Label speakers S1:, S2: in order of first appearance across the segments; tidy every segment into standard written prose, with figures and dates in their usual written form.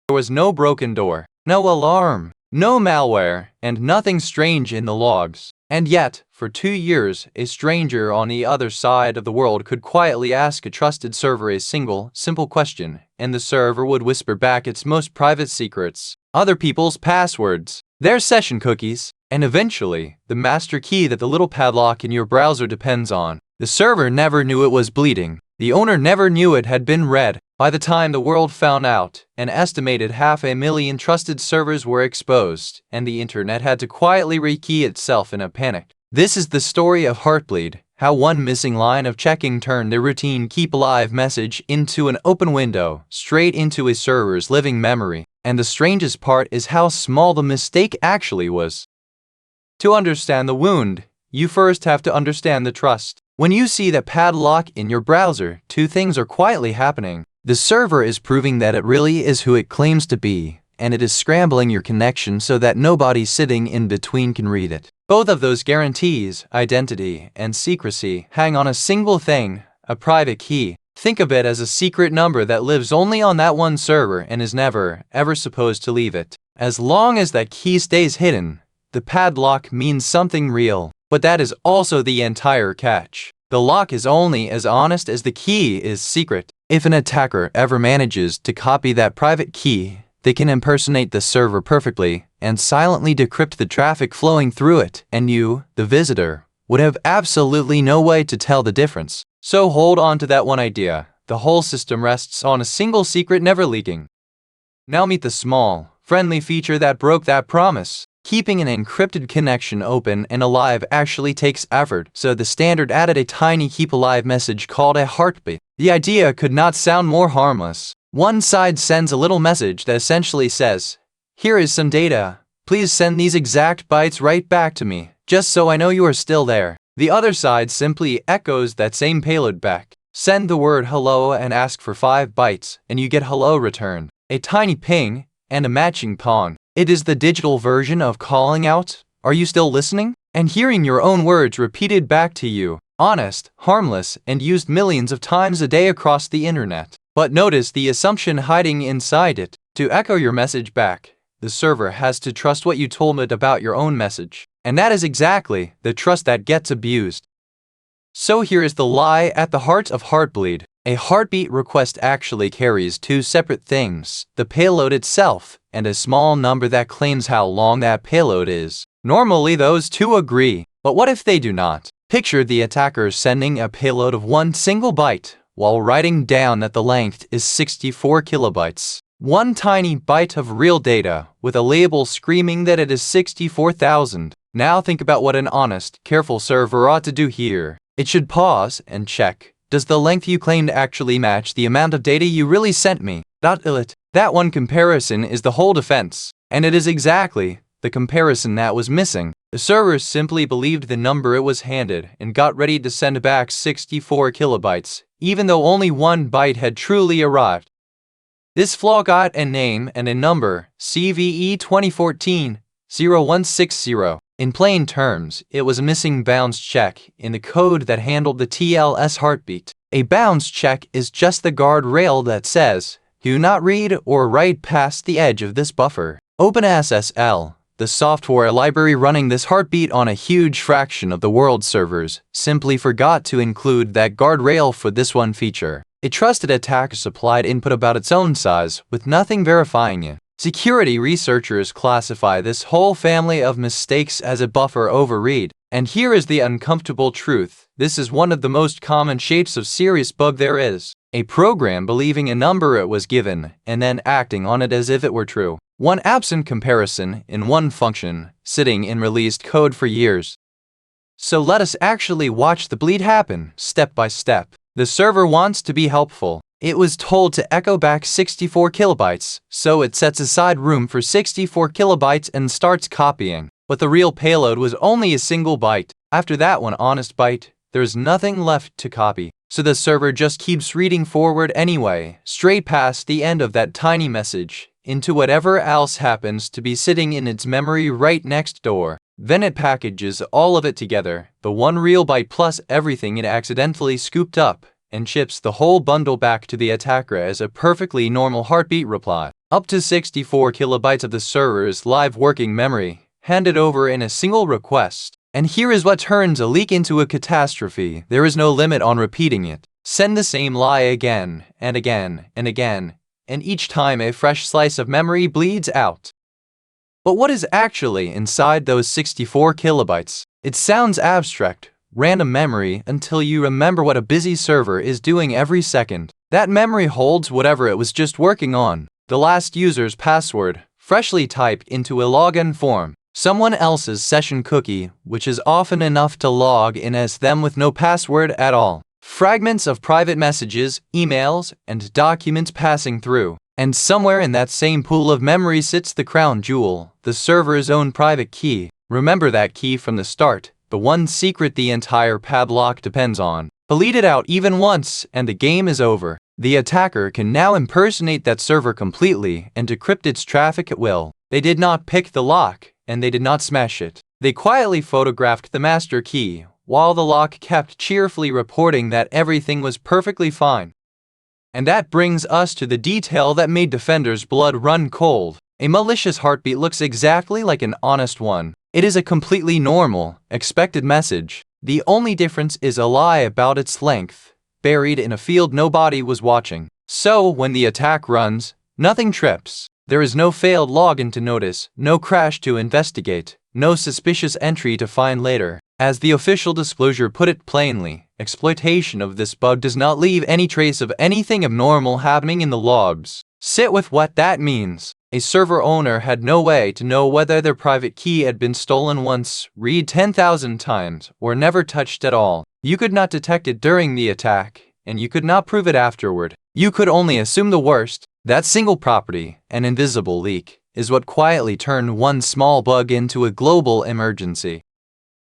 S1: There was no broken door, no alarm, no malware, and nothing strange in the logs. And yet, for 2 years, a stranger on the other side of the world could quietly ask a trusted server a simple question, and the server would whisper back its most private secrets, other people's passwords, their session cookies, and eventually, the master key that the little padlock in your browser depends on. The server never knew it was bleeding. The owner never knew it had been read. By the time the world found out, an estimated 500,000 trusted servers were exposed, and the internet had to quietly rekey itself in a panic. This is the story of Heartbleed, how one missing line of checking turned the routine keep alive message into an open window, straight into a server's living memory. And the strangest part is how small the mistake actually was. To understand the wound, you first have to understand the trust. When you see that padlock in your browser, 2 things are quietly happening. The server is proving that it really is who it claims to be, and it is scrambling your connection so that nobody sitting in between can read it. Both of those guarantees, identity and secrecy, hang on a single thing, a private key. Think of it as a secret number that lives only on that one server and is never, ever supposed to leave it. As long as that key stays hidden, the padlock means something real. But that is also the entire catch. The lock is only as honest as the key is secret. If an attacker ever manages to copy that private key, they can impersonate the server perfectly and silently decrypt the traffic flowing through it, and you, the visitor, would have absolutely no way to tell the difference. So hold on to that one idea. The whole system rests on a single secret never leaking. Now meet the small, friendly feature that broke that promise. Keeping an encrypted connection open and alive actually takes effort, so the standard added a tiny keep alive message called a heartbeat. The idea could not sound more harmless. One side sends a little message that essentially says, "Here is some data. Please send these exact bytes right back to me, just so I know you are still there." The other side simply echoes that same payload back. Send the word hello and ask for 5 bytes, and you get hello returned. A tiny ping and a matching pong. It is the digital version of calling out, "Are you still listening?" and hearing your own words repeated back to you. Honest, harmless, and used millions of times a day across the internet. But notice the assumption hiding inside it. To echo your message back, the server has to trust what you told it about your own message. And that is exactly the trust that gets abused. So here is the lie at the heart of Heartbleed. A heartbeat request actually carries 2 separate things, the payload itself and a small number that claims how long that payload is. Normally those 2 agree, but what if they do not? Picture the attacker sending a payload of 1 single byte while writing down that the length is 64 kilobytes. 1 tiny byte of real data with a label screaming that it is 64,000. Now think about what an honest, careful server ought to do here. It should pause and check. Does the length you claimed actually match the amount of data you really sent me? That one comparison is the whole defense. And it is exactly the comparison that was missing. The server simply believed the number it was handed and got ready to send back 64 kilobytes, even though only 1 byte had truly arrived. This flaw got a name and a number, CVE 2014-0160. In plain terms, it was a missing bounds check in the code that handled the TLS heartbeat. A bounds check is just the guardrail that says, "Do not read or write past the edge of this buffer." OpenSSL, the software library running this heartbeat on a huge fraction of the world's servers, simply forgot to include that guardrail for this one feature. A trusted attacker supplied input about its own size, with nothing verifying it. Security researchers classify this whole family of mistakes as a buffer overread. And here is the uncomfortable truth. This is one of the most common shapes of serious bug there is. A program believing a number it was given and then acting on it as if it were true. One absent comparison in one function, sitting in released code for years. So let us actually watch the bleed happen, step by step. The server wants to be helpful. It was told to echo back 64 kilobytes, so it sets aside room for 64 kilobytes and starts copying. But the real payload was only a single byte. After that one honest byte, there's nothing left to copy. So the server just keeps reading forward anyway, straight past the end of that tiny message, into whatever else happens to be sitting in its memory right next door. Then it packages all of it together, the 1 real byte plus everything it accidentally scooped up, and ships the whole bundle back to the attacker as a perfectly normal heartbeat reply. Up to 64 kilobytes of the server's live working memory, handed over in a single request. And here is what turns a leak into a catastrophe. There is no limit on repeating it. Send the same lie again and again and again, and each time a fresh slice of memory bleeds out. But what is actually inside those 64 kilobytes? It sounds abstract, random memory, until you remember what a busy server is doing every second. That memory holds whatever it was just working on. The last user's password, freshly typed into a login form. Someone else's session cookie, which is often enough to log in as them with no password at all. Fragments of private messages, emails, and documents passing through. And somewhere in that same pool of memory sits the crown jewel, the server's own private key. Remember that key from the start, the one secret the entire padlock depends on. Bleed it out even once, and the game is over. The attacker can now impersonate that server completely and decrypt its traffic at will. They did not pick the lock, and they did not smash it. They quietly photographed the master key, while the lock kept cheerfully reporting that everything was perfectly fine. And that brings us to the detail that made defenders' blood run cold. A malicious heartbeat looks exactly like an honest one. It is a completely normal, expected message. The only difference is a lie about its length, buried in a field nobody was watching. So, when the attack runs, nothing trips. There is no failed login to notice, no crash to investigate, no suspicious entry to find later. As the official disclosure put it plainly, exploitation of this bug does not leave any trace of anything abnormal happening in the logs. Sit with what that means. A server owner had no way to know whether their private key had been stolen once, read 10,000 times, or never touched at all. You could not detect it during the attack, and you could not prove it afterward. You could only assume the worst. That single property, an invisible leak, is what quietly turned one small bug into a global emergency.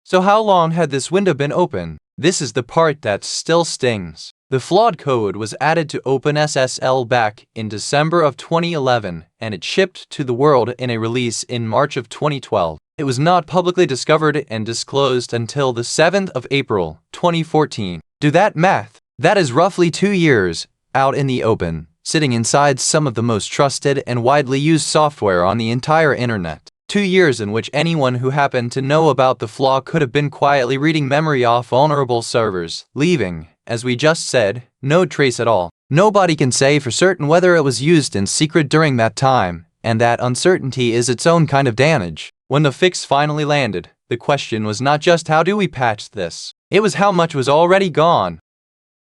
S1: So how long had this window been open? This is the part that still stings. The flawed code was added to OpenSSL back in December of 2011, and it shipped to the world in a release in March of 2012. It was not publicly discovered and disclosed until the 7th of April, 2014. Do that math. That is roughly 2 years out in the open, sitting inside some of the most trusted and widely used software on the entire internet. 2 years in which anyone who happened to know about the flaw could have been quietly reading memory off vulnerable servers, leaving, as we just said, no trace at all. Nobody can say for certain whether it was used in secret during that time, and that uncertainty is its own kind of damage. When the fix finally landed, the question was not just how do we patch this, it was how much was already gone.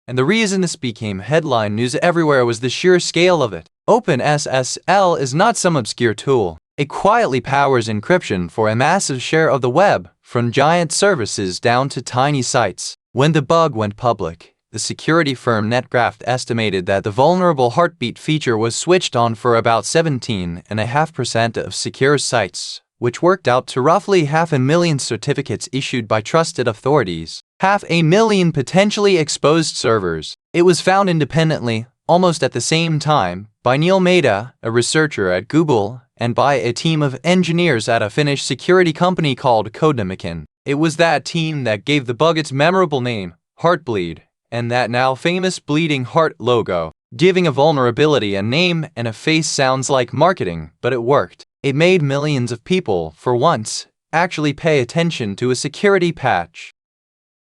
S1: And the reason this became headline news everywhere was the sheer scale of it. OpenSSL is not some obscure tool. It quietly powers encryption for a massive share of the web, from giant services down to tiny sites. When the bug went public, the security firm NetGraft estimated that the vulnerable heartbeat feature was switched on for about 17.5% of secure sites, which worked out to roughly 500,000 certificates issued by trusted authorities. 500,000 potentially exposed servers. It was found independently, almost at the same time, by Neil Mehta, a researcher at Google, and by a team of engineers at a Finnish security company called Codemecon. It was that team that gave the bug its memorable name, Heartbleed, and that now famous bleeding heart logo. Giving a vulnerability a name and a face sounds like marketing, but it worked. It made millions of people, for once, actually pay attention to a security patch.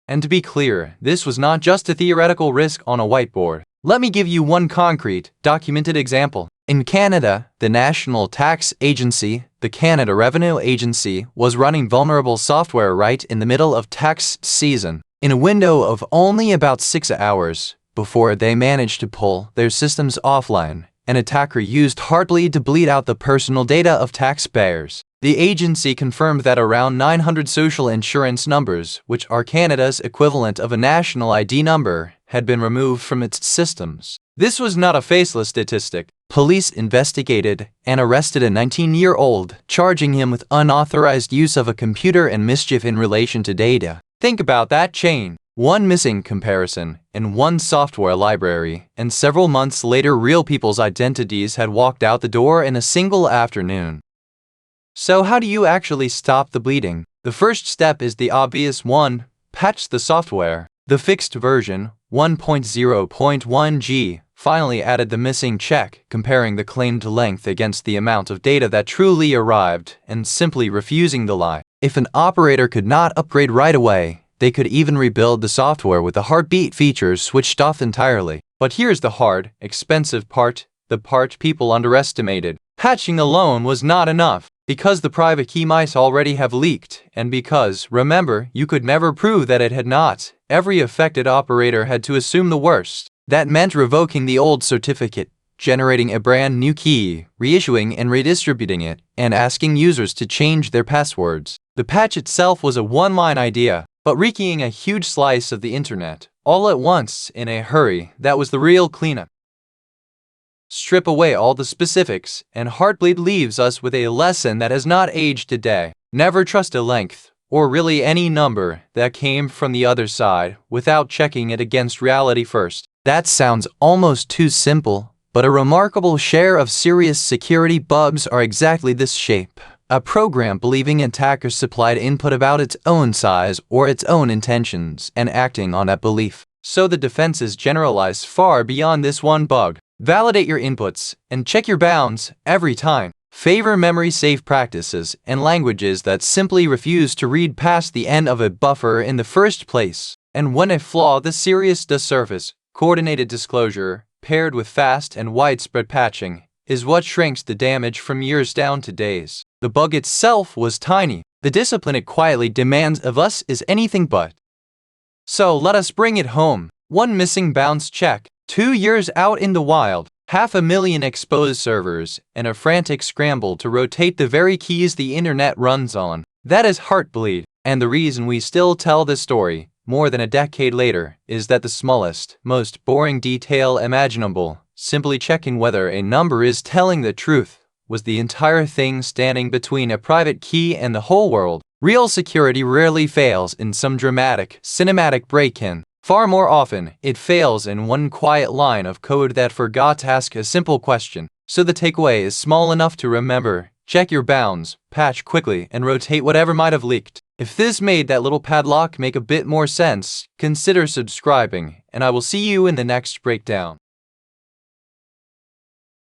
S1: And to be clear, this was not just a theoretical risk on a whiteboard. Let me give you one concrete, documented example. In Canada, the National Tax Agency, the Canada Revenue Agency, was running vulnerable software right in the middle of tax season, in a window of only about 6 hours. Before they managed to pull their systems offline, an attacker used Heartbleed to bleed out the personal data of taxpayers. The agency confirmed that around 900 social insurance numbers, which are Canada's equivalent of a national ID number, had been removed from its systems. This was not a faceless statistic. Police investigated and arrested a 19-year-old, charging him with unauthorized use of a computer and mischief in relation to data. Think about that chain. One missing comparison in one software library, and several months later real people's identities had walked out the door in a single afternoon. So how do you actually stop the bleeding? The first step is the obvious one: patch the software. The fixed version, 1.0.1g, finally added the missing check, comparing the claimed length against the amount of data that truly arrived, and simply refusing the lie. If an operator could not upgrade right away, they could even rebuild the software with the Heartbleed features switched off entirely. But here's the hard, expensive part, the part people underestimated. Patching alone was not enough, because the private key might already have leaked, and because, remember, you could never prove that it had not. Every affected operator had to assume the worst. That meant revoking the old certificate, generating a brand new key, reissuing and redistributing it, and asking users to change their passwords. The patch itself was a one-line idea, but wreaking a huge slice of the internet, all at once, in a hurry. That was the real cleanup. Strip away all the specifics, and Heartbleed leaves us with a lesson that has not aged today. Never trust a length, or really any number, that came from the other side, without checking it against reality first. That sounds almost too simple, but a remarkable share of serious security bugs are exactly this shape. A program believing attackers supplied input about its own size or its own intentions, and acting on that belief. So the defenses generalize far beyond this one bug. Validate your inputs and check your bounds every time. Favor memory-safe practices and languages that simply refuse to read past the end of a buffer in the first place. And when a flaw this serious does surface, coordinated disclosure, paired with fast and widespread patching, is what shrinks the damage from years down to days. The bug itself was tiny. The discipline it quietly demands of us is anything but. So let us bring it home. One missing bounce check, 2 years out in the wild, 500,000 exposed servers, and a frantic scramble to rotate the very keys the internet runs on. That is Heartbleed, and the reason we still tell this story, more than a decade later, is that the smallest, most boring detail imaginable, simply checking whether a number is telling the truth, was the entire thing standing between a private key and the whole world. Real security rarely fails in some dramatic, cinematic break-in. Far more often, it fails in one quiet line of code that forgot to ask a simple question. So the takeaway is small enough to remember: check your bounds, patch quickly, and rotate whatever might have leaked. If this made that little padlock make a bit more sense, consider subscribing, and I will see you in the next breakdown.